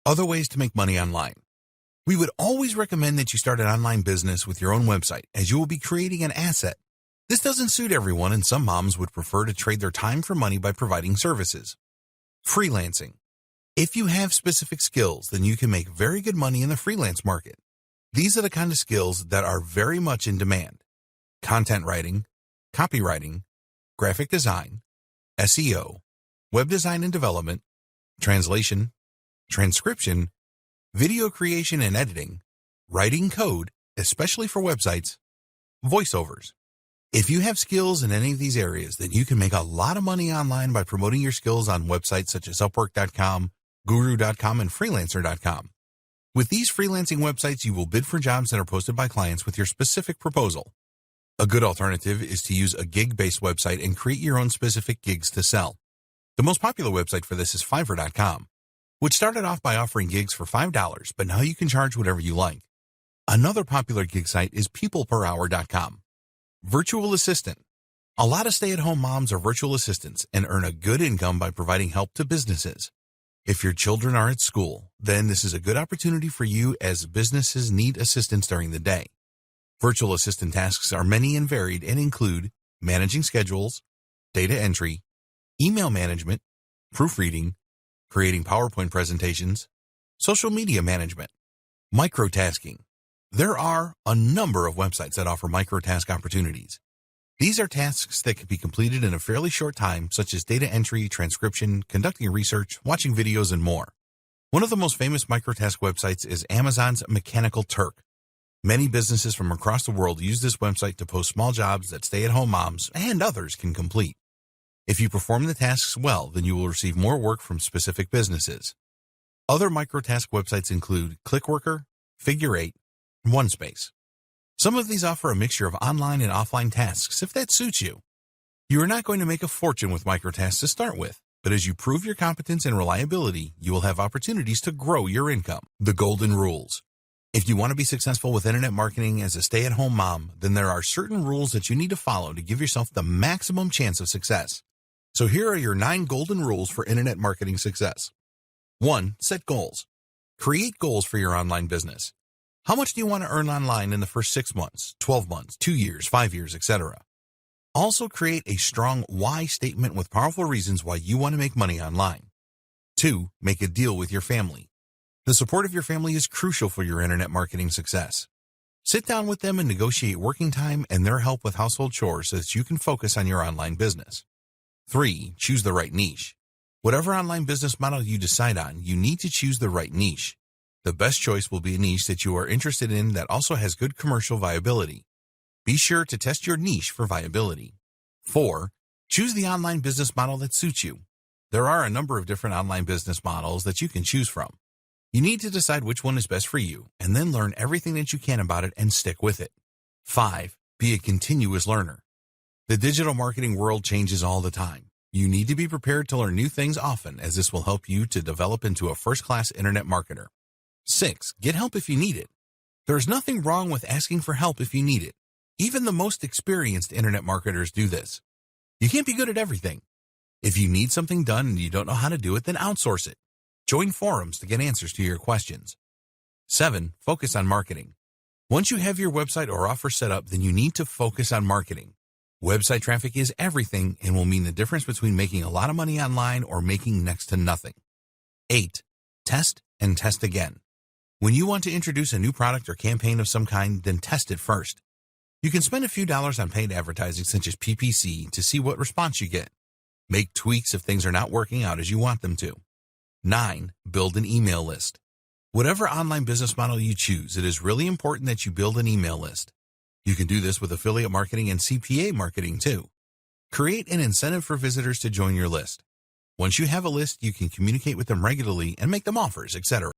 Other ways to make money online. We would always recommend that you start an online business with your own website, as you will be creating an asset. This doesn't suit everyone, and some moms would prefer to trade their time for money by providing services. Freelancing. If you have specific skills, then you can make very good money in the freelance market. These are the kind of skills that are very much in demand: content writing, copywriting, graphic design, SEO, web design and development, translation, transcription, video creation and editing, writing code, especially for websites, voiceovers. If you have skills in any of these areas, then you can make a lot of money online by promoting your skills on websites such as Upwork.com, Guru.com, and Freelancer.com. With these freelancing websites, you will bid for jobs that are posted by clients with your specific proposal. A good alternative is to use a gig-based website and create your own specific gigs to sell. The most popular website for this is Fiverr.com, which started off by offering gigs for $5, but now you can charge whatever you like. Another popular gig site is peopleperhour.com. Virtual assistant. A lot of stay-at-home moms are virtual assistants and earn a good income by providing help to businesses. If your children are at school, then this is a good opportunity for you, as businesses need assistance during the day. Virtual assistant tasks are many and varied and include managing schedules, data entry, email management, proofreading, creating PowerPoint presentations, social media management, microtasking. There are a number of websites that offer microtask opportunities. These are tasks that can be completed in a fairly short time, such as data entry, transcription, conducting research, watching videos, and more. One of the most famous microtask websites is Amazon's Mechanical Turk. Many businesses from across the world use this website to post small jobs that stay-at-home moms and others can complete. If you perform the tasks well, then you will receive more work from specific businesses. Other microtask websites include ClickWorker, Figure 8, and OneSpace. Some of these offer a mixture of online and offline tasks if that suits you. You are not going to make a fortune with microtasks to start with, but as you prove your competence and reliability, you will have opportunities to grow your income. The golden rules. If you want to be successful with internet marketing as a stay-at-home mom, then there are certain rules that you need to follow to give yourself the maximum chance of success. So here are your 9 golden rules for internet marketing success. 1. Set goals. Create goals for your online business. How much do you want to earn online in the first 6 months, 12 months, 2 years, 5 years, etc.? Also create a strong why statement with powerful reasons why you want to make money online. 2. Make a deal with your family. The support of your family is crucial for your internet marketing success. Sit down with them and negotiate working time and their help with household chores so that you can focus on your online business. 3. Choose the right niche. Whatever online business model you decide on, you need to choose the right niche. The best choice will be a niche that you are interested in that also has good commercial viability. Be sure to test your niche for viability. 4. Choose the online business model that suits you. There are a number of different online business models that you can choose from. You need to decide which one is best for you and then learn everything that you can about it and stick with it. 5. Be a continuous learner. The digital marketing world changes all the time. You need to be prepared to learn new things often, as this will help you to develop into a first-class internet marketer. 6. Get help if you need it. There is nothing wrong with asking for help if you need it. Even the most experienced internet marketers do this. You can't be good at everything. If you need something done and you don't know how to do it, then outsource it. Join forums to get answers to your questions. 7. Focus on marketing. Once you have your website or offer set up, then you need to focus on marketing. Website traffic is everything and will mean the difference between making a lot of money online or making next to nothing. 8. Test and test again. When you want to introduce a new product or campaign of some kind, then test it first. You can spend a few dollars on paid advertising such as PPC to see what response you get. Make tweaks if things are not working out as you want them to. 9. Build an email list. Whatever online business model you choose, it is really important that you build an email list. You can do this with affiliate marketing and CPA marketing too. Create an incentive for visitors to join your list. Once you have a list, you can communicate with them regularly and make them offers, etc.